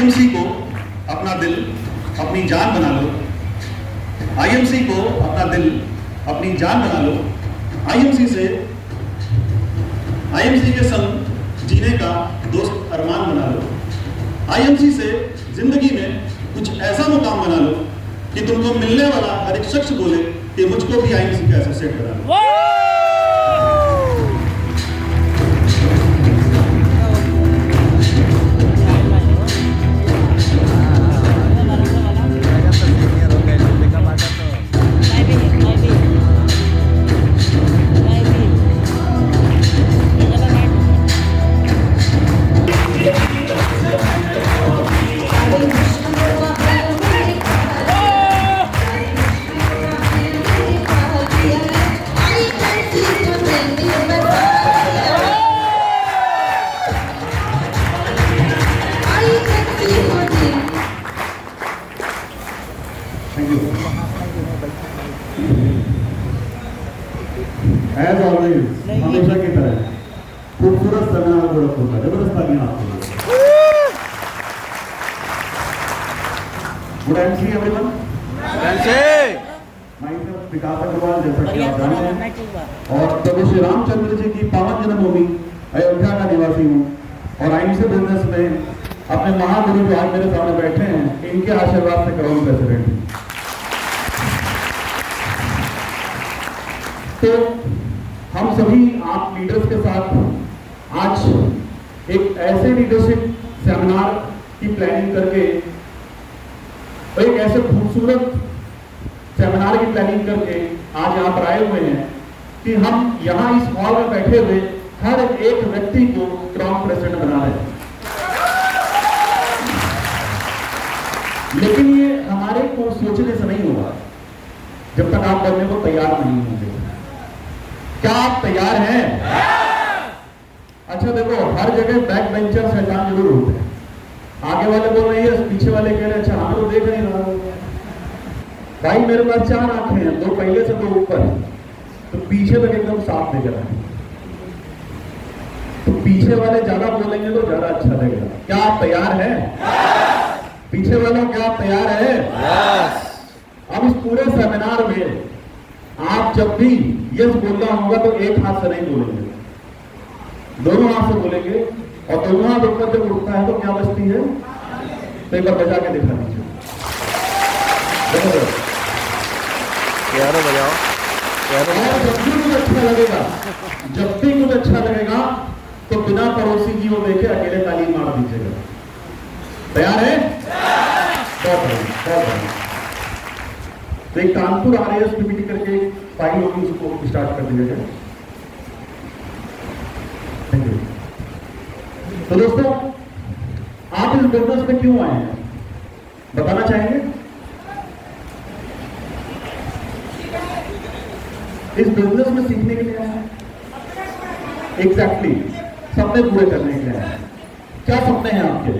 IMC को अपना दिल अपनी जान बना लो, आईएमसी को अपना दिल अपनी जान बना लो, आईएमसी के संग जीने का दोस्त अरमान बना लो, आईएमसी से जिंदगी में कुछ ऐसा मुकाम बना लो कि तुमको मिलने वाला हर एक शख्स बोले कि मुझको भी आईएमसी का एसोसिएट बना लो। As always, हमेशा की तरह खूबसूरत सेमिनार गोरखपुर का जबरदस्त तालियां आपके लिए। Good MC everyone. Myself विकास अग्रवाल, जैसा कि आप जानते हैं, और प्रभु श्री रामचंद्र जी की पावन जन्मभूमि अयोध्या का निवासी हूँ और आईएमसी बिजनेस में अपने महागुरु जो आज मेरे सामने बैठे हैं, इनके आशीर्वाद से कराऊं प्रेसिडेंट। तो हम सभी आप लीडर्स के साथ आज एक ऐसे लीडरशिप सेमिनार की प्लानिंग करके और एक ऐसे खूबसूरत सेमिनार की प्लानिंग करके आज यहाँ पर आए हुए हैं कि हम यहाँ इस हॉल में बैठे हुए हर एक व्यक्ति को क्राउन प्रेसिडेंट बना रहे हैं। लेकिन ये हमारे को सोचने से नहीं होगा जब तक आप करने को तैयार नहीं होंगे। क्या आप तैयार हैं? अच्छा देखो, हर जगह बैक बेंचर शैतान जरूर होते हैं। आगे वाले बोल रहे हैं, पीछे वाले कह रहे हैं अच्छा हम तो देख नहीं रहा। भाई मेरे पास 4 आंखें हैं, 2 पहले से 2 ऊपर, तो पीछे तक एकदम साफ दिख रहा है। तो पीछे वाले ज्यादा बोलेंगे तो ज्यादा अच्छा लगेगा। क्या आप तैयार हैं? पीछे वालों क्या आप तैयार हैं? अब इस पूरे सेमिनार में आप जब भी यस बोलना होगा तो एक हाथ से नहीं बोलेंगे, दोनों हाथ से बोलेंगे, और दोनों हाथ ऊपर जब उठता है तो क्या बचती है? तो एक बार बजा के दिखा दीजिए। बजाओ। जब भी कुछ अच्छा लगेगा, जब भी कुछ अच्छा लगेगा तो बिना पड़ोसी की वो देखे अकेले ताली मार दीजिएगा। तैयार है? बहुत बढ़िया। तो एक कानपुर आरएएस पीपीटी करके फाइल होगी, उसको स्टार्ट कर दिया जाए। Thank you. तो दोस्तों, आप इस बिजनेस में क्यों आए हैं बताना चाहेंगे? इस बिजनेस में सीखने के लिए आए हैं। एग्जैक्टली, सपने पूरे करने के लिए आए हैं। क्या सपने हैं आपके?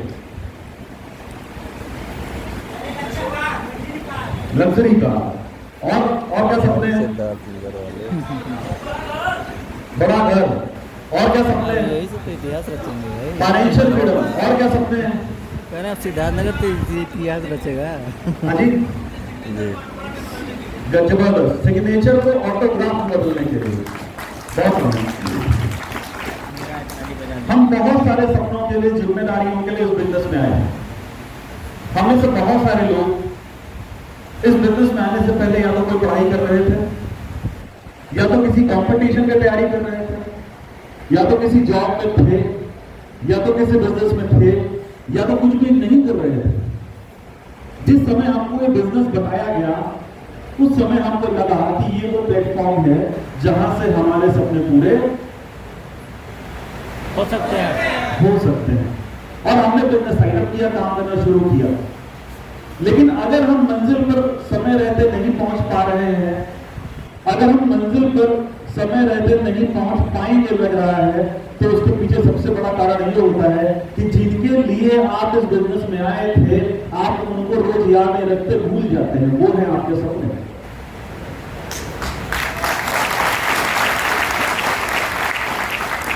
लग्जरी का, और क्या सपने हैं? बड़ा घर, और क्या सपने हैं? इतिहास रचेंगे। फाइनेंशियल फ्रीडम, और क्या सपने हैं? कहना आप सिद्धार्थनगर तो इतिहास रचेगा। हाँ जी, जबरदस्त। सिग्नेचर को ऑटोग्राफ बदलने के लिए बहुत बढ़िया। हम बहुत सारे सपनों के लिए, जिम्मेदारियों के लिए इस बिजनेस में आए हैं। हमें से बहुत सारे लोग इस बिजनेस में आने से पहले या तो कोई पढ़ाई कर रहे थे, या तो किसी कंपटीशन की तैयारी कर रहे थे, या तो किसी जॉब में थे, या तो किसी बिजनेस में थे, या तो कुछ भी नहीं कर रहे थे। जिस समय हमको ये बिजनेस बताया गया, उस समय हमको लगा कि ये वो प्लेटफॉर्म है जहां से हमारे सपने पूरे हो सकते हैं। और हमने बिजनेस साइन अप किया, काम करना शुरू किया। लेकिन अगर हम मंजिल पर समय रहते नहीं पहुंच पा रहे हैं, अगर हम मंजिल पर समय रहते नहीं पहुंच पाएंगे लग रहा है, तो उसके पीछे सबसे बड़ा कारण ये होता है कि जिनके लिए आप इस बिजनेस में आए थे, आप उनको रोज याद नहीं रखते, भूल जाते हैं। वो है आपके सपने।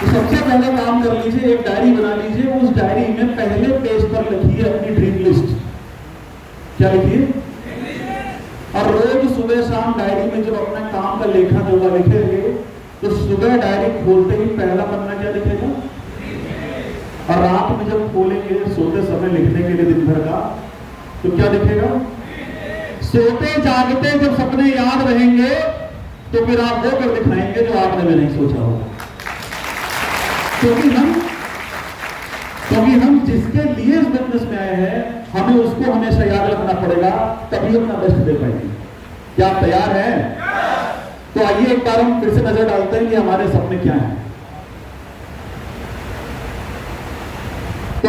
तो सबसे पहले काम कर लीजिए, एक डायरी बना लीजिए। उस डायरी में पहले पेज पर लिखिए अपनी ड्रीम क्या लिखिए? और रोज सुबह शाम डायरी में जब अपना काम का लेखा जोखा लिखेंगे तो सुबह डायरी खोलते ही पहला पन्ना क्या लिखेगा? और रात में जब खोलेंगे सोते समय लिखने के लिए दिन भर का तो क्या लिखेगा? सोते जागते जब सपने याद रहेंगे तो फिर आप वो कर दिखाएंगे जो आपने भी नहीं सोचा होगा। क्योंकि हम जिसके लिए इस बिजनेस में आए हैं हमें उसको हमेशा याद रखना पड़ेगा, तभी अपना बेस्ट दे पाएंगे। क्या आप तैयार हैं? तो आइए एक बार हम फिर से नजर डालते हैं कि हमारे सपने क्या हैं। तो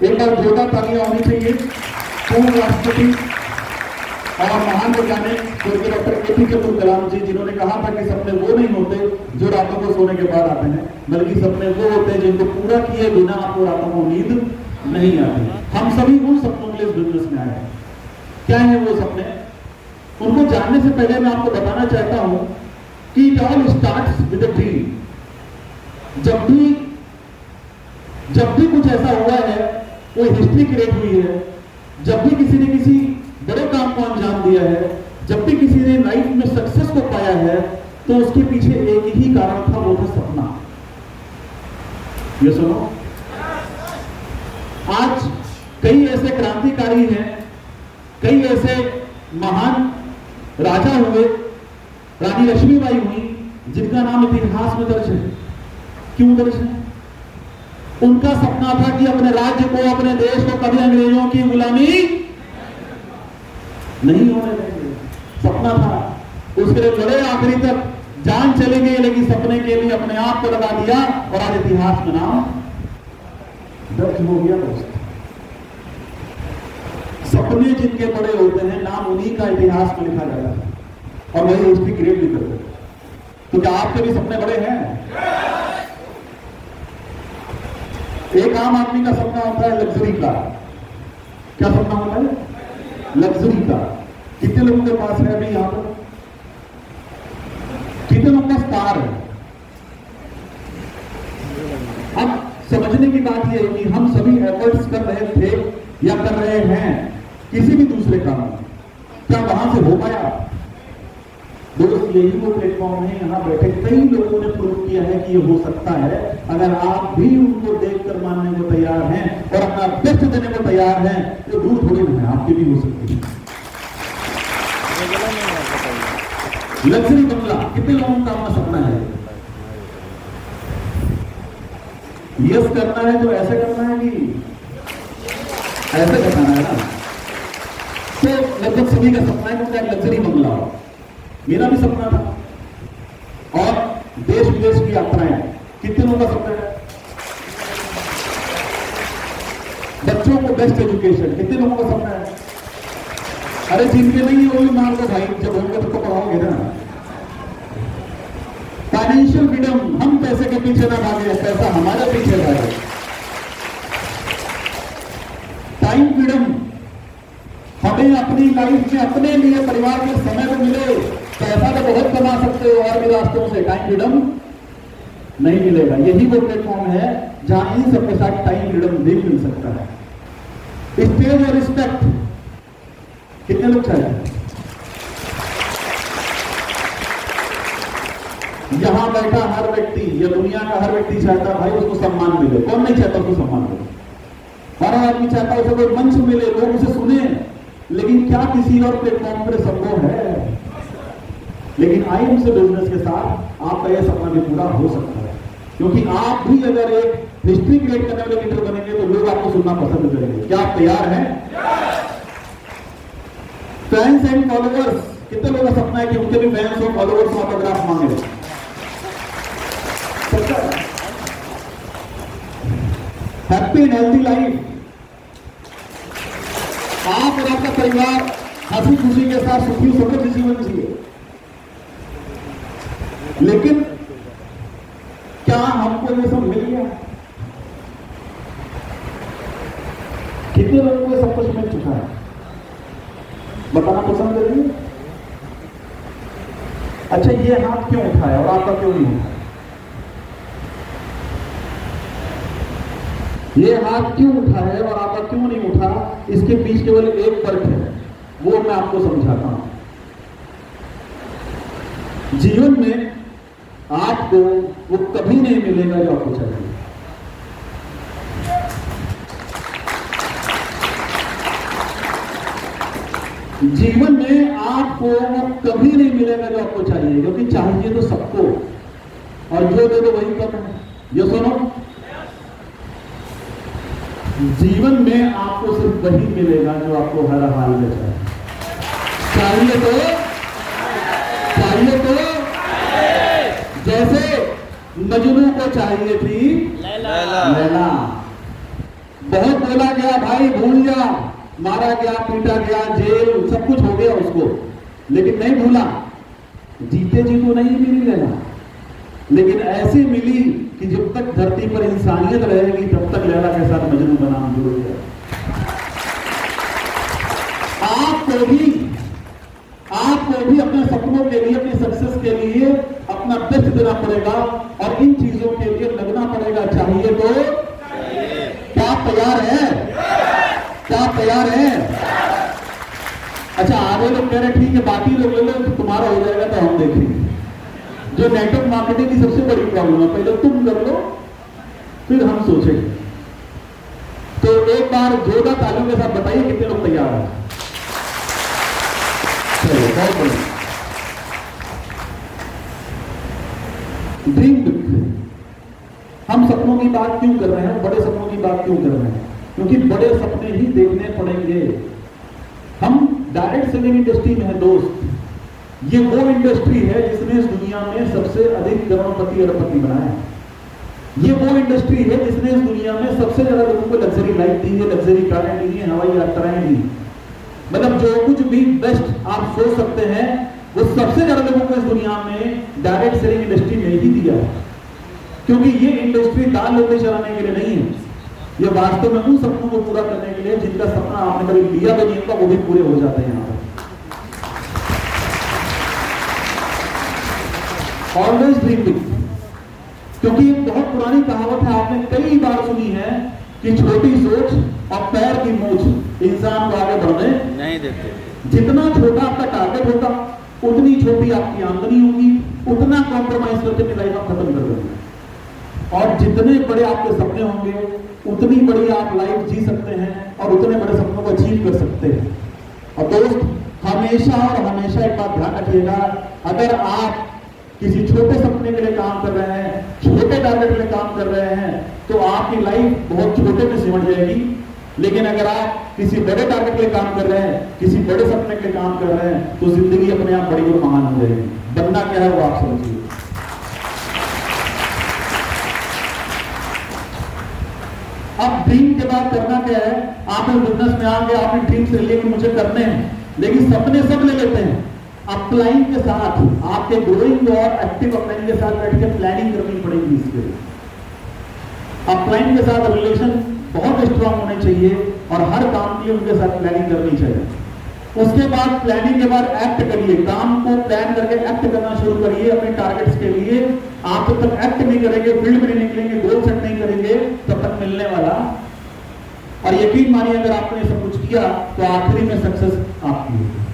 एक बार जोरदार तालियां होनी चाहिए पूर्व राष्ट्रपति और महान वैज्ञानिक स्वर्गीय डॉक्टर एपीजे अब्दुल कलाम जी, जिन्होंने कहा था कि सपने वो नहीं होते जो रातों को सोने के बाद आते हैं, बल्कि सपने वो होते हैं जिनको पूरा किए बिना आपको रातों को नींद नहीं आती। हम सभी उन सपनों के लिए इस बिजनेस में आए हैं। क्या है वो सपने? उनको जानने से पहले मैं आपको बताना चाहता हूं कि it all starts with a dream. जब भी कुछ ऐसा हुआ है, कोई हिस्ट्री क्रिएट हुई है, जब भी किसी ने किसी बड़े काम को अंजाम दिया है, जब भी किसी ने लाइफ में सक्सेस को पाया है, तो उसके पीछे एक ही कारण था, वो था सपना। ये सुनो, आज कई ऐसे क्रांतिकारी हैं, कई ऐसे महान राजा हुए, रानी लक्ष्मीबाई हुई, जिनका नाम इतिहास में दर्ज है। क्यों दर्ज है? उनका सपना था कि अपने राज्य को, अपने देश को कभी अंग्रेजों की गुलामी नहीं होने देंगे। सपना था, उसके लिए लड़े आखिरी तक, जान चली गई, लेकिन सपने के लिए अपने आप को लगा दिया और आज इतिहास में नाम दर्ज हो गया। दोस्त, सपने जिनके बड़े होते हैं, नाम उन्हीं का इतिहास में लिखा जाता है और वही हिस्ट्री क्रिएट भी करते हैं। तो क्या आपके भी सपने बड़े हैं? एक आम आदमी का सपना होता है लग्जरी का। क्या सपना होता है? लग्जरी का। कितने लोगों के पास है अभी यहां पर? कितने लोगों का कार है? अब समझने की बात यह है कि हम सभी एफर्ट्स कर रहे थे या कर रहे हैं किसी भी दूसरे काम में, क्या वहां से हो पाया? दोस्त, यही वो प्लेटफॉर्म है, यहां बैठे कई लोगों ने प्रूव किया है कि ये हो सकता है। अगर आप भी उनको देखकर मानने को तैयार हैं और अपना बेस्ट देने को तैयार हैं, तो दूर थोड़ी नहीं है, आपकी भी हो सकती है। लग्जरी बंगला, कितने लोगों का अपना सपना है? यस करना है तो ऐसे करना है कि ऐसे करना है ना? तो लगभग सभी का सपना है कि उनका लग्जरी बंगला हो। मेरा भी सपना था। और देश विदेश की यात्राएं, कितने लोगों का सपना है? बच्चों को बेस्ट एजुकेशन, कितने लोगों का सपना है? अरे जिनके नहीं है वो भी मार दो भाई, जब होंगे तो पढ़ाओगे ना। फाइनेंशियल फ्रीडम, हम पैसे के पीछे ना भागे, पैसा हमारे पीछे भागे। टाइम फ्रीडम, हमें अपनी लाइफ में अपने लिए, परिवार के समय को मिले। पैसा तो बहुत कमा सकते हो और भी रास्तों से, टाइम फ्रीडम नहीं मिलेगा। यही वो प्लेटफॉर्म है जहां इन सबके साथ टाइम फ्रीडम भी मिल सकता है। स्टेज और रिस्पेक्ट, कितने लोग चाहते? यहां बैठा हर व्यक्ति, या दुनिया का हर व्यक्ति चाहता भाई उसको सम्मान मिले। कौन नहीं चाहता उसको सम्मान मिले? हर आदमी चाहता उसे कोई मंच मिले, लोग उसे सुने। लेकिन क्या किसी और प्लेटफॉर्म पर संभव है? लेकिन आईएम से बिजनेस के साथ आपका यह सपना भी पूरा हो सकता है, क्योंकि आप भी अगर एक हिस्ट्री क्रिएट करने वाले लीडर बनेंगे तो लोग आपको सुनना पसंद करेंगे। क्या आप तैयार हैं? फैंस एंड फॉलोअर्स, कितने लोगों का सपना है कि उनके भी फैंस और फॉलोअर्स ऑटोग्राफ मांगे? हैप्पी एंड हेल्थी लाइफ, आप और आपका परिवार हंसी खुशी के साथ सुखी समृद्ध जीवन जिए। लेकिन क्या हमको ये सब मिल गया? कितने लोगों को सब कुछ मिल चुका है? बताना पसंद करेंगे? अच्छा, ये हाथ क्यों उठाया और आपका क्यों नहीं उठाया? ये हाथ क्यों उठा है और आपका क्यों नहीं उठा, इसके बीच केवल एक फर्क है, वो मैं आपको समझाता हूं। जीवन में आपको वो कभी नहीं मिलेगा जो आपको चाहिए। जीवन में आपको वो कभी नहीं मिलेगा जो आपको चाहिए, क्योंकि चाहिए तो सबको, और जो दे दो वही कम है। ये सुनो, जीवन में आपको सिर्फ वही मिलेगा जो आपको हर हाल में चाहिए। चाहिए तो जैसे मजनू को चाहिए थी लैला। बहुत बोला गया भाई भूल जा, मारा गया, पीटा गया, जेल सब कुछ हो गया उसको, लेकिन नहीं भूला। जीते जी तो नहीं मिली लैला, लेकिन ऐसी मिली कि जब तक धरती पर इंसानियत रहेगी तब तक लैला के साथ मजनू का नाम जुड़ गया। आपको भी अपने सपनों के लिए, अपने सक्सेस के लिए अपना बेस्ट देना पड़ेगा और इन चीजों के लिए लगना पड़ेगा। चाहिए तो क्या तैयार है? क्या तैयार है? अच्छा, आगे लोग कह रहे ठीक है, बाकी लोग ले लो, तुम्हारा हो जाएगा तो हम देखेंगे। जो नेटवर्क मार्केटिंग की सबसे बड़ी प्रॉब्लम है, पहले तुम कर लो फिर हम सोचेंगे। तो एक बार जोरदार तालियों के साथ बताइए कितने लोग तैयार हैं। चलो, बहुत बढ़िया। Dream big. हम सपनों की बात क्यों कर रहे हैं, बड़े सपनों की बात क्यों कर रहे हैं? क्योंकि बड़े सपने ही देखने पड़ेंगे। हम डायरेक्ट सेलिंग इंडस्ट्री में है दोस्त। ये वो इंडस्ट्री है जिसने इस दुनिया में सबसे अधिक करोड़पति अरबपति बनाया। ये वो इंडस्ट्री है जिसने इस दुनिया में सबसे ज्यादा लोगों को लग्जरी लाइफ दी है, लग्जरी कारें दी है, हवाई यात्राएं दी। मतलब जो कुछ भी बेस्ट आप सोच सकते हैं वो सबसे ज्यादा लोगों को इस दुनिया में डायरेक्ट सेलिंग इंडस्ट्री में ही दिया है। क्योंकि ये इंडस्ट्री दाल रोटी चलाने के लिए नहीं है, ये वास्तव में उन सपनों को पूरा करने के लिए जिनका सपना आपने कभी लिया भी नहीं होगा, वो भी पूरे हो जाते हैं यहाँ पर। Always dream big. क्योंकि एक बहुत पुरानी कहावत है, आपने कई बार सुनी है कि छोटी सोच और पैर की मूछ इंसान को आगे बढ़ने नहीं देते। जितना छोटा आपका टारगेट होगा उतनी छोटी आपकी आमदनी होगी, उतना कॉम्प्रोमाइज करके अपनी लाइफ आप खत्म कर देंगे। और जितने बड़े आपके सपने होंगे उतनी बड़ी आप लाइफ जी सकते हैं और उतने बड़े सपनों को अचीव कर सकते हैं। और दोस्त, हमेशा और हमेशा एक बात ध्यान रखिएगा, अगर आप किसी छोटे सपने के लिए काम कर रहे हैं, छोटे टारगेट के लिए काम कर रहे हैं, तो आपकी लाइफ बहुत छोटे में सिमट जाएगी। लेकिन अगर आप किसी बड़े टारगेट के लिए काम कर रहे हैं, किसी बड़े सपने के लिए काम कर रहे हैं, तो जिंदगी अपने आप बड़ी और महान हो जाएगी। बनना क्या है वो आप समझिए। अब ड्रीम के बाद करना क्या है? आप बिजनेस में आ गए, आपने ड्रीम से लिए कि मुझे करने हैं, लेकिन सपने सब ले लेते हैं। अपलाइन के साथ, आपके ग्रोइंग और एक्टिव अपलाइन के साथ बैठ के प्लानिंग करनी पड़ेगी। इसके लिए अपलाइन के साथ रिलेशन बहुत स्ट्रांग होने चाहिए और हर काम के लिए उनके साथ प्लानिंग करनी चाहिए। उसके बाद प्लानिंग के बाद एक्ट करिए, काम को प्लान करके एक्ट करना शुरू करिए अपने टारगेट्स के लिए। आप जब तक एक्ट नहीं करेंगे, फील्ड में नहीं निकलेंगे, गोल सेट नहीं करेंगे, तब तक मिलने वाला। और यकीन मानिए अगर आपने सब कुछ किया तो आखिरी में सक्सेस आपकी होगी।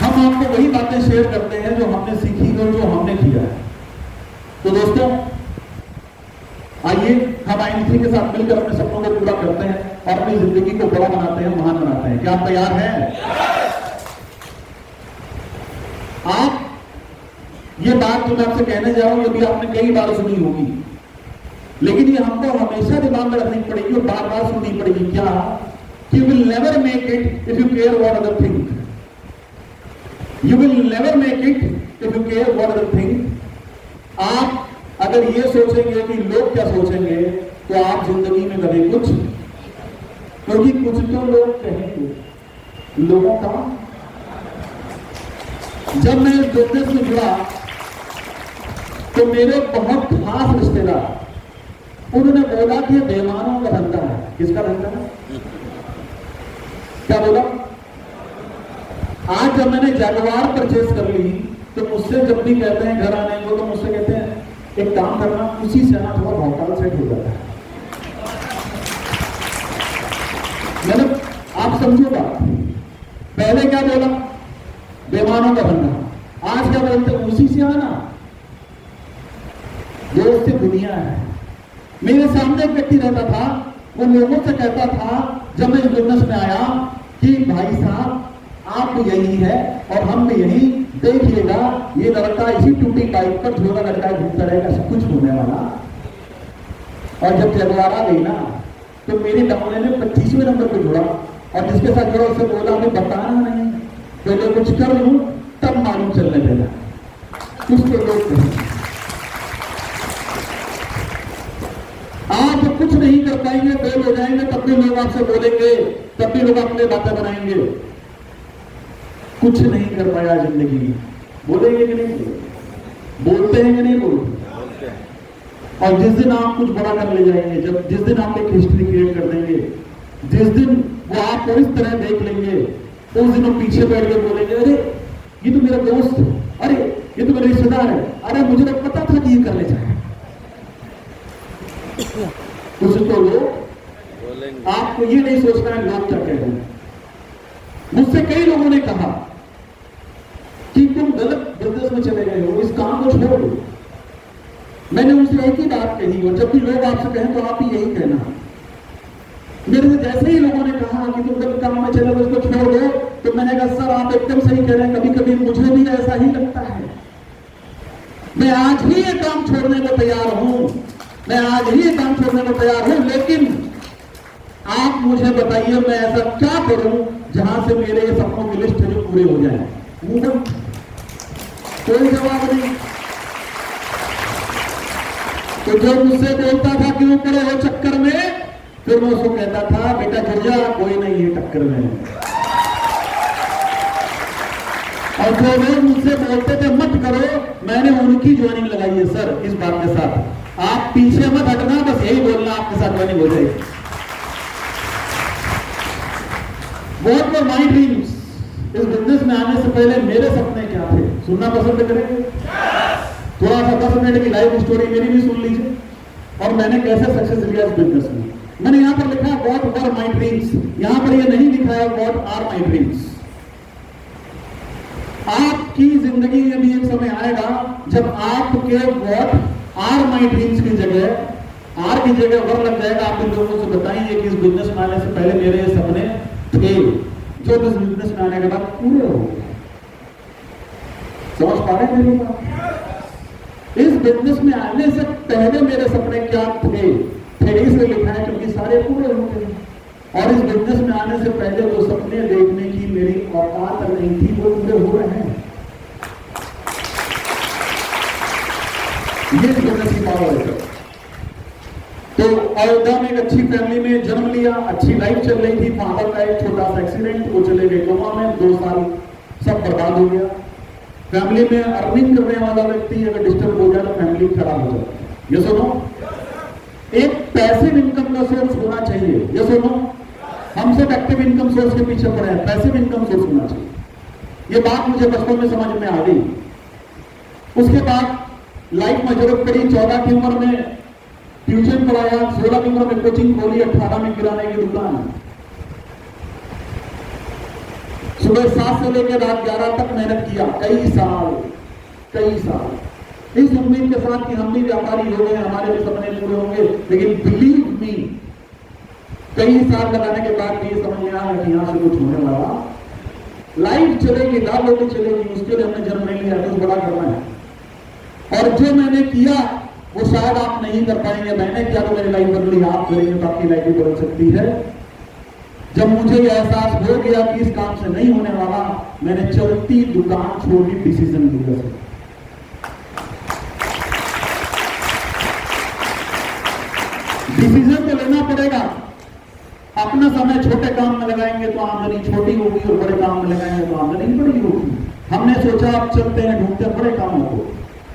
हम आपको वही बातें शेयर करते हैं जो हमने सीखी और जो हमने किया है। तो दोस्तों, आइए हम आईएनसी के साथ मिलकर अपने सपनों को पूरा करते हैं और अपनी जिंदगी को बड़ा बनाते हैं, महान बनाते हैं। क्या आप तैयार हैं? आप ये बात जो मैं आपसे कहने जा रहा हूं, ये भी आपने कई बार सुनी होगी, लेकिन ये हमको हमेशा दिमाग में रखनी पड़ेगी और बार बार सुननी पड़ेगी। क्या? कि you will never make it if you care what other think. You will never make it if you care what other think. आप अगर ये सोचेंगे कि लोग क्या सोचेंगे, तो आप जिंदगी में कभी कुछ, क्योंकि कुछ तो लोग कहेंगे लोगों का। जब मैं इस बिजनेस में जुड़ा तो मेरे बहुत खास रिश्तेदार उन्होंने बोला कि ये बेईमानों का धंधा है। किसका धंधा है? क्या बोला? आज जब मैंने जगुआर परचेज कर ली तो मुझसे जब भी कहते हैं घर आने को, तो मुझसे कहते हैं एक काम करना, उसी से ना थोड़ा भौकाल सेट हो जाता है। मतलब आप समझो बात, पहले क्या बोला, बेमानों का धंधा, आज क्या बोलते, उसी से आना, दोस्त से दुनिया है। मेरे सामने एक व्यक्ति रहता था, वो लोगों से कहता था जब मैं इस बिजनेस में आया कि भाई साहब आप भी यही है और हम भी यही, देखिएगा ये लड़का इसी टूटी बाइक पर झोला लड़का घूमता रहेगा, सब कुछ होने वाला। और जब जगवार आ गई ना, तो मेरे डमोने ने 25वें नंबर पे जोड़ा और जिसके साथ जोड़ा उससे बोला हमें बताना नहीं, पहले कुछ कर लूं तब मालूम चलने देना। कुछ तो लोग कहें आप कुछ नहीं कर पाएंगे, फेल हो जाएंगे, तब भी लोग आपसे बोलेंगे, तब भी लोग अपने बातें बनाएंगे। कुछ नहीं कर पाया जिंदगी में, बोलेंगे कि नहीं, बोलते हैं कि नहीं बोलते। और जिस दिन आप कुछ बड़ा कर ले जाएंगे, जब जिस दिन आप एक हिस्ट्री क्रिएट कर देंगे, जिस दिन वो आपको इस तरह देख लेंगे, उस दिन वो पीछे बैठ के बोलेंगे, अरे ये तो मेरा दोस्त है, अरे ये तो मेरा रिश्तेदार है, अरे मुझे तो पता था कि ये करने चाहिए। कुछ तो लोग, आपको ये नहीं सोचना है लोग क्या कह रहे हैं। मुझसे कई लोगों ने कहा कि तुम गलत बिजनेस में चले गए हो, इस काम को छोड़ दो। मैंने उनसे एक ही बात कही, और जब भी लोग आपसे कहें तो आप ही यही कहना। मेरे से जैसे ही लोगों ने कहा कि तुम गलत काम में चले गए, उसको छोड़ दो, तो मैंने कहा सर आप एकदम सही कह रहे हैं, कभी कभी मुझे भी ऐसा ही लगता है। मैं आज ही ये काम छोड़ने को तैयार हूं, मैं आज ही ये काम छोड़ने को तैयार हूं, लेकिन आप मुझे बताइए मैं ऐसा क्या करूं जहां से मेरे सपनों की लिस्ट जो पूरे हो जाए। कोई जवाब नहीं। तो जो मुझसे बोलता था क्यों पड़े हो चक्कर में, फिर मैं उसको कहता था बेटा गिर जा, कोई नहीं है टक्कर में। और जो लोग मुझसे बोलते थे मत करो, मैंने उनकी ज्वाइनिंग लगाई है सर इस बात के साथ, आप पीछे मत हटना, बस यही बोलना आपके साथ ज्वाइनिंग हो जाएगी। What were my dreams? इस बिजनेस में आने से पहले मेरे सपने क्या थे, सुनना पसंद करेंगे? थोड़ा सा 10 मिनट की लाइफ स्टोरी मेरी भी सुन लीजिए, और मैंने कैसे सक्सेस लिया इस बिजनेस में। मैंने यहां पर लिखा है What were my dreams, यहां पर ये नहीं लिखा है What are my dreams। आपकी जिंदगी में भी एक समय आएगा जब आपके What are my dreams की जगह आर की जगह वर लग जाएगा। आप इन लोगों से बताइए कि इस बिजनेस में आने से पहले मेरे ये सपने थे, जो इस बिजनेस में आने के बाद पूरे हो गए। समझ पा रहे हैं मेरी बात? इस बिजनेस में आने से पहले मेरे सपने क्या थे, इसलिए लिखा है क्योंकि सारे पूरे हो गए। और इस बिजनेस में आने से पहले जो सपने देखने की मेरी औकात नहीं थी, वो पूरे हो रहे हैं। ये बिजनेस की पावर है। तो अयोध्या में एक अच्छी फैमिली में जन्म लिया, अच्छी लाइफ चल रही थी। फादर का एक छोटा सा एक्सीडेंट, वो चले गए कोमा में, 2 साल सब बर्बाद हो गया। फैमिली में अर्निंग करने वाला व्यक्ति अगर डिस्टर्ब हो जाए तो फैमिली खराब हो जाती है। ये सुनो, एक पैसिव इनकम का सोर्स होना चाहिए। ये सुनो, हम सब एक्टिव इनकम सोर्स के पीछे पड़े हैं, पैसिव इनकम सोर्स होना चाहिए। ये बात मुझे बचपन में समझ में आ गई। उसके बाद लाइफ में जरूरत पड़ी, 14 की उम्र में ट्यूशन पढ़ाया, 16 की उम्र में कोचिंग खोली, 18 में किराने की दुकान। सुबह 7 से लेकर रात 11 तक मेहनत किया, कई साल इस उम्मीद के साथ कि हम भी व्यापारी हो गए, हमारे भी सपने पूरे होंगे। लेकिन बिलीव मी, कई साल लगाने के बाद भी ये समझ में आया कि यहां से कुछ होने वाला। लाइफ चलेगी, लाभ होती चलेगी, उसके लिए हमने जन्म नहीं लिया, कुछ बड़ा करना है। और जो मैंने किया वो शायद आप नहीं कर पाएंगे। मैंने किया तो मेरी लाइफ बदली, आप करेंगे तो आपकी लाइफ भी बदल सकती है। जब मुझे यह एहसास हो गया कि इस काम से नहीं होने वाला, मैंने चलती दुकान छोड़ने डिसीजन लिया। डिसीजन तो लेना पड़ेगा। अपना समय छोटे काम में लगाएंगे तो आमदनी छोटी होगी, और बड़े काम में लगाएंगे तो आमदनी बड़ी होगी। हमने सोचा आप चलते हैं ढूंढते बड़े कामों को,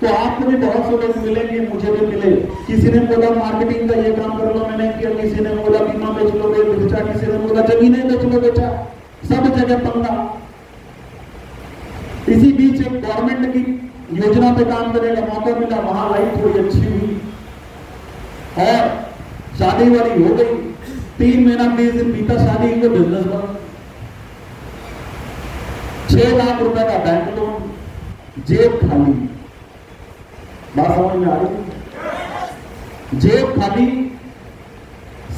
तो आपको भी बहुत से लोग मिलेंगे, मुझे भी मिले। किसी ने बोला मार्केटिंग का ये काम कर लो, मैंने किया। किसी ने बोला बीमा बेच लो, बेचा। किसी ने बोला जमीनें बेच लो, बेचा। सब जगह पंगा। इसी बीच एक गवर्नमेंट की योजना पे काम करने का मौका मिला, वहां लाइफ थोड़ी अच्छी हुई और शादी वाली हो गई। 3 महीना 20 दिन बीता, शादी को बिजनेस बना, 6 लाख रुपए का बैंक लोन, जेब खाली। बात समझ में आ रही? जेब खाली,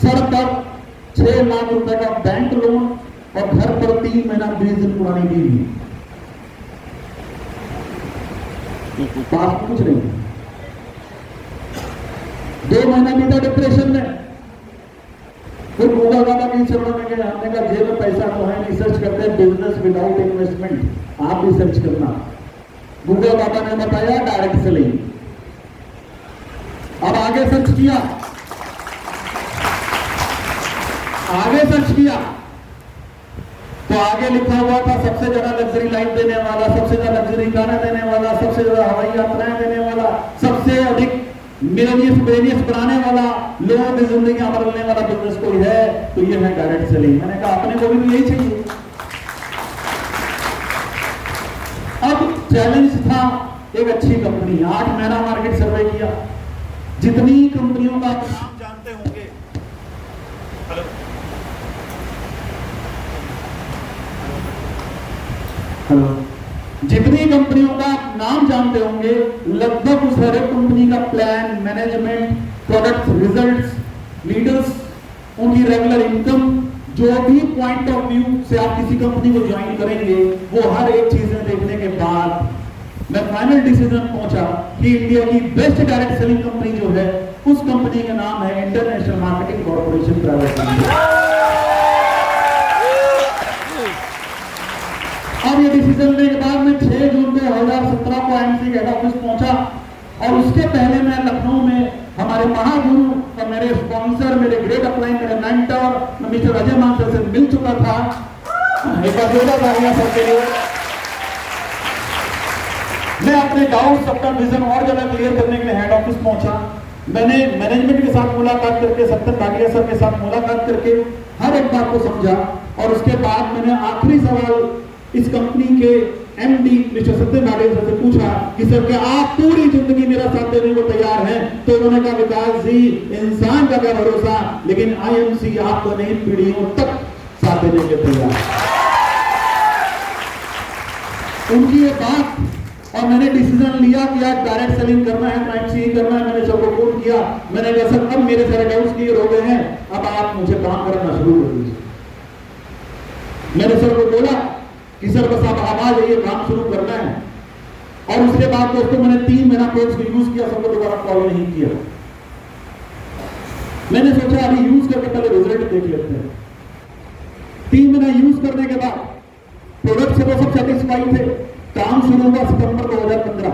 सर पर 6 लाख रुपए का बैंक लोन और घर पर 3 महीना 20 दिन पुरानी बीवी। पास कुछ नहीं। 2 महीना बीता डिप्रेशन में। फिर गूगल बाबा की चरणों में गए, हमने कहा जेब में पैसा तो है नहीं, सर्च करते हैं बिजनेस विदाउट इन्वेस्टमेंट। आप भी सर्च करना। गूगल बाबा ने बताया डायरेक्ट सेलिंग। अब आगे सर्च किया, तो आगे लिखा हुआ था सबसे ज्यादा लग्जरी लाइफ देने वाला, सबसे ज्यादा लग्जरी गाना देने वाला, सबसे ज्यादा हवाई यात्राएं देने वाला, सबसे अधिक मिलेनियस बनाने वाला, लोगों की जिंदगी बदलने वाला बिजनेस कोई है तो ये है डायरेक्ट सेलिंग। मैंने कहा अपने को भी तो यही चाहिए। अब चैलेंज था एक अच्छी कंपनी। 8 महीना मार्केट सर्वे किया, जितनी कंपनियों का नाम जानते होंगे, हेलो, जितनी कंपनियों का नाम जानते होंगे, लगभग उस हर एक कंपनी का plan, management, products, results, leaders, उनकी रेगुलर इनकम, जो भी पॉइंट ऑफ व्यू से आप किसी कंपनी को ज्वाइन करेंगे, वो हर एक चीजें देखने के बाद मैं फाइनल डिसीजन पहुंचा कि इंडिया की बेस्ट डायरेक्ट सेलिंग कंपनी जो है, उस कंपनी का नाम है international marketing corporation private limited. अब ये डिसीजन लेने के बाद मैं 6 जून 2017 को आईएमसी हेड ऑफिस पहुंचा और उसके पहले मैं लखनऊ में हमारे महागुरु और मेरे स्पॉन्सर, मेरे ग्रेट अपलाइन, मेरे मेंटर मिस्टर अजय मान सर से मिल चुका था। एक बार जोरदार तालियां सबके लिए। मैं अपने डाउट्स, अपना विजन और ज्यादा क्लियर करने के लिए हेड ऑफिस पहुंचा। मैंने मैनेजमेंट के साथ मुलाकात करके, सत्तर भाटिया सर के साथ मुलाकात करके हर एक बात को समझा और उसके बाद मैंने आखिरी सवाल इस कंपनी के एमडी मिस्टर सत्यम भाटिया सर से पूछा कि सर क्या आप पूरी जिंदगी मेरा साथ देने को तैयार हैं? तो उन्होंने कहा विकास जी, इंसान का क्या भरोसा, लेकिन आईएमसी आपको नहीं पीढ़ियों तक साथ देने के तैयार। उनकी ये बात और मैंने डिसीजन लिया कि आज डायरेक्ट सेलिंग करना है, प्राइम ही करना है। मैंने सबको फोन किया, मैंने कहा सर अब मेरे सारे डाउट्स क्लियर हो गए हैं, अब आप मुझे काम करना शुरू कर दीजिए। मैंने सर को बोला कि सर बस आप आ जाइए, काम शुरू करना है। और उसके बाद दोस्तों मैंने 3 महीना कोर्स को यूज किया, सबको दोबारा कॉल नहीं किया। मैंने सोचा अभी यूज करके पहले रिजल्ट देख लेते हैं। 3 महीना यूज करने के बाद प्रोडक्ट से तो सब सेटिस्फाइड थे। काम शुरू हुआ सितंबर 2015।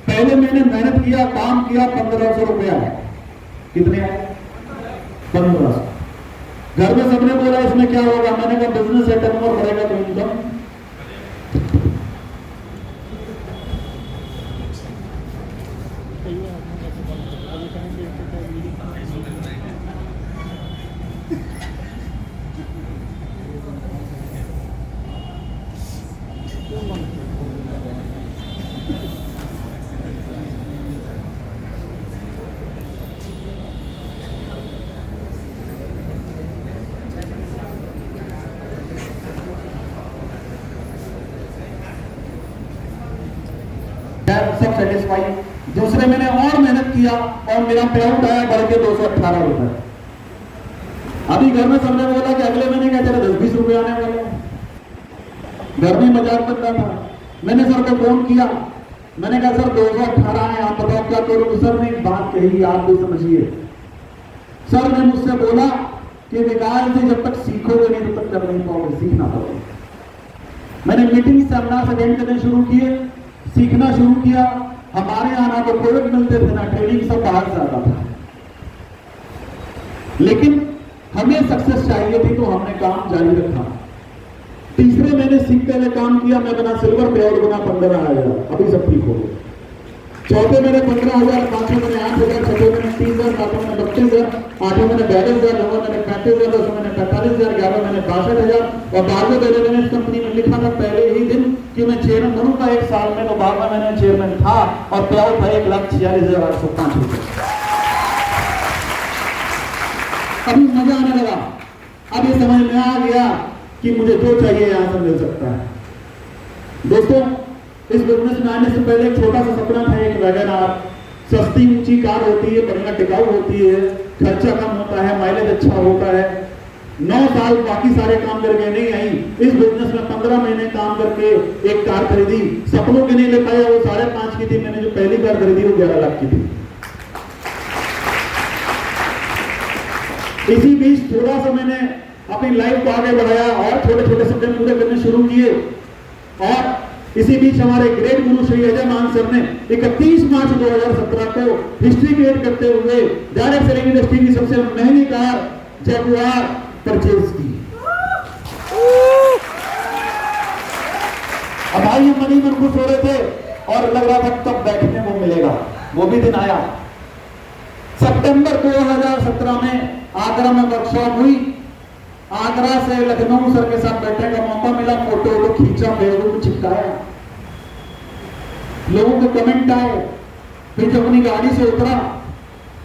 पहले मैंने मेहनत किया, काम किया, 1500 रुपया है। कितने आए? 1500। घर में सबने बोला इसमें क्या होगा? मैंने कहा बिजनेस है, टर्नओवर बढ़ेगा तो इनकम। सब सेटिस्फाइड। दूसरे मैंने और मेहनत किया और मेरा पे आउट आया बढ़ के 218 रुपए। अभी घर में सबने बोला कि अगले महीने क्या चला 10-20 रुपए आने वाले। घर में मजाक बन रहा था। मैंने सर को फोन किया, मैंने कहा सर 218 है, आप बताओ क्या करूं? सर ने एक बात कही, आप भी समझिए। सर ने मुझसे बोला कि विकास जी जब तक सीखोगे नहीं तब तक कर नहीं पाओगे, सीखना पड़ेगा। मैंने मीटिंग सेमिनार अटेंड करने शुरू किए, सीखना शुरू किया। हमारे यहाँ ना तो प्रोडक्ट मिलते थे ना ट्रेनिंग, सब बाहर से आता था। लेकिन हमें सक्सेस चाहिए थी तो हमने काम जारी रखा। तीसरे महीने सीखते हुए काम किया, मैं बना सिल्वर पे आउट बना 15,000। अभी सब ठीक हो गया। चौथे महीने 15,000, पांचवें महीने 8,000, छठे महीने 30,000, सातवें महीने 32,000, 8वें महीने 42,000, 9वें महीने 35,000, 10वें महीने 45,000, 11वें महीने 62,000 और 12वें महीने मैंने इस कंपनी में लिखा था पहले ही दिन कि मैं चेयरमैन बनूंगा 1 साल में, तो 12वें महीने में चेयरमैन था और पेआउट था 1,46,805 रुपए। अभी मजा आने लगा, अब ये समझ में आ गया कि मुझे जो चाहिए यहां से मिल सकता है। दोस्तों, इस बिजनेस में आने से पहले एक छोटा सा सपना था, एक वैगन आर, सस्ती ऊंची कार होती है, बढ़िया टिकाऊ होती है, खर्चा कम होता है, माइलेज अच्छा होता है। 9 साल बाकी सारे काम करके नहीं आई, इस बिजनेस में 15 महीने काम करके एक कार खरीदी, सपनों के नहीं ले पाया, वो 5.5 की थी। मैंने जो पहली कार खरीदी वो 11 लाख की थी। इसी बीच थोड़ा सा मैंने अपनी लाइफ को आगे बढ़ाया और छोटे छोटे सपने पूरे करने शुरू किए। और इसी बीच हमारे ग्रेट गुरु श्री अजय मान सर ने 31 मार्च 2017 को हिस्ट्री क्रिएट करते हुए डायरेक्ट सेलिंग इंडस्ट्री की सबसे महंगी कार जगुआर परचेज की। अब भाई हम मनी मन खुश हो रहे थे और लग रहा था कब बैठने को मिलेगा, वो भी दिन आया। सितंबर 2017 में आगरा में वर्कशॉप हुई। आगरा से लखनऊ सर के साथ बैठने का मौका मिला, फोटो खींचा, फेसबुक में चिपकाया, लोगों के कमेंट आए। फिर जब अपनी गाड़ी से उतरा,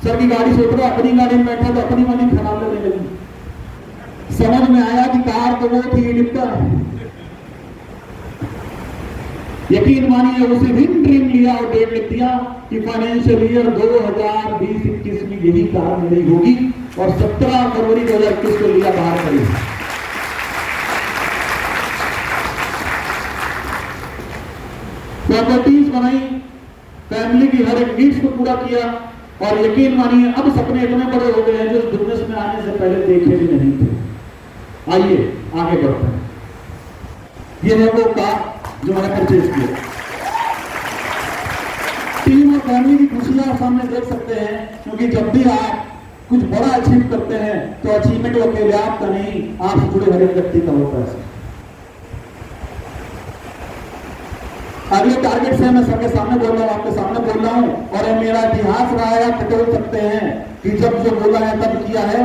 सर की गाड़ी से उतरा, अपनी गाड़ी में बैठा तो अपनी वाली खराब लगने लगी। समझ में आया कि कार तो वो थी, डिब्बा है। यकीन मानिए उसे भी ड्रीम लिया और डेट लिख दिया कि फाइनेंशियल ईयर 2020-21 में यही कार मेरी होगी और 17 फरवरी 2021 को लिया बाहर करी। प्रॉपर्टीज बनाई, फैमिली की हर एक नीड्स को पूरा किया और यकीन मानिए अब सपने इतने बड़े हो गए हैं जो इस बिजनेस में आने से पहले देखे भी नहीं थे। आइए आगे बढ़ते हैं। ये है वो कार जो मैंने परचेज किया। टीम और फैमिली की खुशियां सामने देख सकते हैं, क्योंकि जब भी आप कुछ बड़ा अचीव करते हैं तो अचीवमेंट वो अकेले आपका नहीं, आपसे जुड़े हर एक व्यक्ति का होता है। अगले टारगेट से मैं सबके सामने बोल रहा हूं, आपके सामने बोल रहा हूं और ये मेरा इतिहास रहा है। आप टटोल सकते हैं कि जब जो बोला है तब किया है,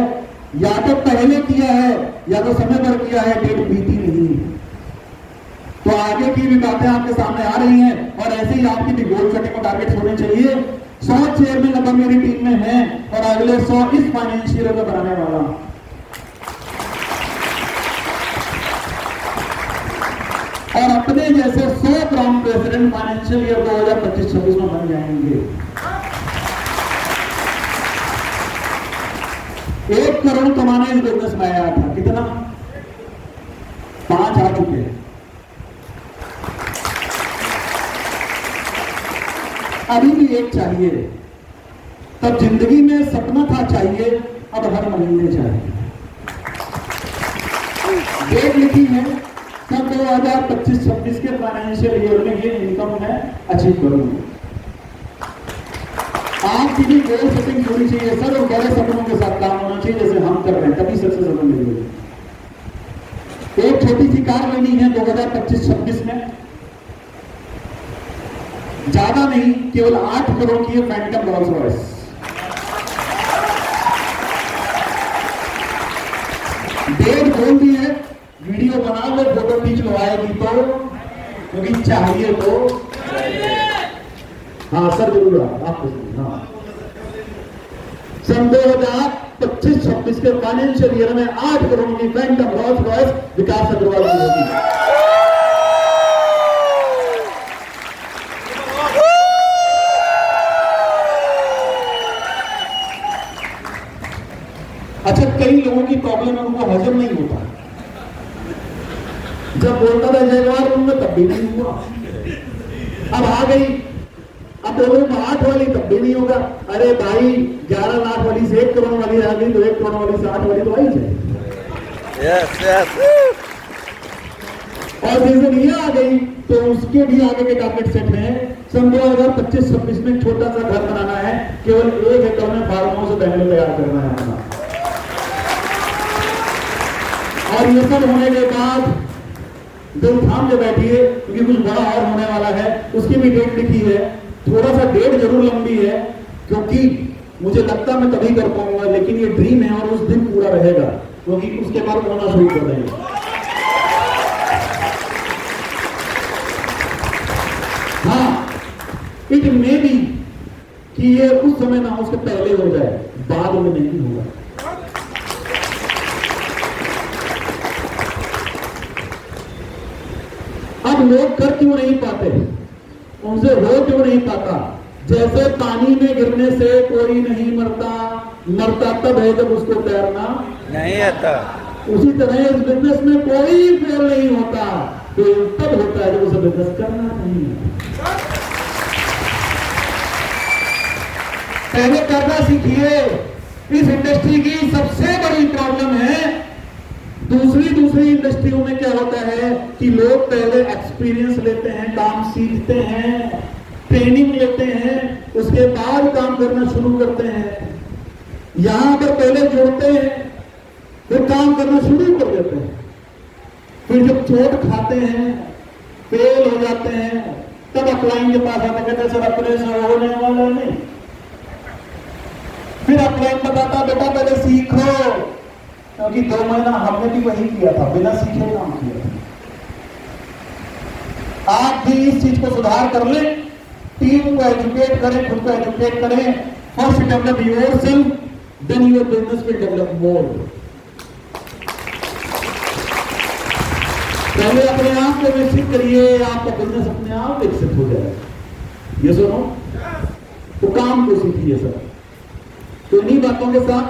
या तो पहले किया है या तो समय पर किया है, डेट बीती नहीं। तो आगे की भी बातें आपके सामने आ रही हैं और ऐसे ही आपकी भी गोल सेटिंग और टारगेट्स होने चाहिए। 100 चेयरमैन लगभग मेरी टीम में हैं और अगले 100 इस फाइनेंशियल में बनाने वाला हूं। और अपने जैसे 100 ग्राउंड प्रेसिडेंट फाइनेंशियल ईयर 2025-26 में बन जाएंगे। 1 करोड़ कमाने इस बिजनेस में आया था, कितना 5 आ चुके हैं। अभी भी 1 चाहिए। तब जिंदगी में सपना था चाहिए, अब हर महीने चाहिए। डेट लिखी है तब 2025-26 के फाइनेंशियल ईयर में ये इनकम मैं अचीव करूंगा। आपकी भी गोल सेटिंग होनी चाहिए सर, और बड़े सपनों के साथ काम होना चाहिए जैसे हम कर रहे हैं, तभी सक्सेस हमें मिलेगी। एक छोटी सी कार लेनी है 2025-26 में, ज्यादा नहीं, केवल 8 करोड़ की है फैंटम रोल्स रॉयस। डेट बोल दी है, वीडियो बना लो, फोटो खींच लो, आएगी तो, क्योंकि चाहिए तो हाँ सर जरूर आप हाँ। सन 2025-26 के फाइनेंशियल ईयर में 8 करोड़ की फैंटम रोल्स रॉयस विकास अग्रवाल की होगी। अच्छा, कई लोगों की प्रॉब्लम है, उनको हजम नहीं होता। जब बोलता था जयवार उनमें तब भी नहीं हुआ, अब आ गई, अब बोलो 8 वाली तब भी नहीं होगा। अरे भाई 11 लाख वाली से 1 करोड़ वाली आ गई तो 1 करोड़ वाली से 8 वाली तो आई जाए। Yes yes. और सीजन ये आ गई तो उसके भी आगे के टारगेट सेट है। सन 2025-26 में छोटा सा घर बनाना है, केवल 1 एकड़ में फार्म हाउस बैंगलोर तैयार करना है अपना। और ये सब होने के बाद दिल थाम के बैठिए, क्योंकि कुछ बड़ा और होने वाला है। उसकी भी डेट लिखी है, थोड़ा सा डेट जरूर लंबी है, क्योंकि मुझे लगता मैं तभी कर पाऊंगा, लेकिन ये ड्रीम है और उस दिन पूरा रहेगा, क्योंकि उसके बाद होना शुरू कर देंगे। हाँ, इट मे बी कि ये उस समय ना उसके पहले हो जाए, बाद में नहीं होगा। अब लोग कर क्यों नहीं पाते, उनसे हो क्यों नहीं पाता? जैसे पानी में गिरने से कोई नहीं मरता, मरता तब है जब उसको तैरना नहीं आता। उसी तरह इस बिजनेस में कोई फेल नहीं होता, फेल तब होता है जब उसे बिजनेस करना नहीं आता। पहले करना सीखिए। इस इंडस्ट्री की सबसे बड़ी प्रॉब्लम है, दूसरी इंडस्ट्रियों में क्या होता है कि लोग पहले एक्सपीरियंस लेते हैं, काम सीखते हैं, ट्रेनिंग लेते हैं, उसके बाद काम करना शुरू करते हैं। यहां पर पहले जोड़ते हैं, फिर काम करना शुरू कर देते हैं, फिर जब चोट खाते हैं, फेल हो जाते हैं, तब अपलाइन के पास आते, कहते सर अपने से होने वाला नहीं। फिर अपलाइन बताता बेटा पहले सीखो, क्योंकि 2 महीना हमने भी वही किया था, बिना सीखे काम किया था। आप भी इस चीज को सुधार कर ले, टीम को एजुकेट करें, खुद को एजुकेट करें। First develop yourself, then your business will develop more. पहले अपने आप को विकसित करिए, आपका बिजनेस अपने आप विकसित हो जाएगा। ये सुनो, तो काम को सीखिए सर। तो इन्हीं बातों के साथ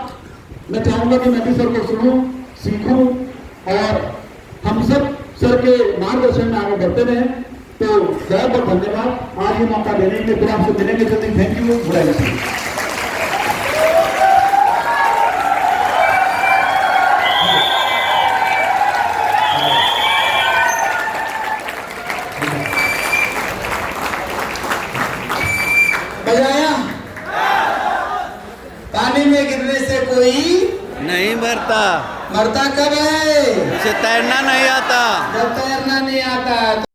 मैं चाहूंगा कि मैं भी सर को सुनूं, सीखूं और हम सब सर के मार्गदर्शन में आगे बढ़ते रहें। तो बहुत बहुत धन्यवाद आज ये मौका देने के लिए। फिर आपसे मिलेंगे जल्दी। Thank you. बुराई नहीं। बजाया? पानी में गिरने से कोई नहीं मरता। मरता कब है? उसे तैरना नहीं आता। जब तैरना नहीं आता।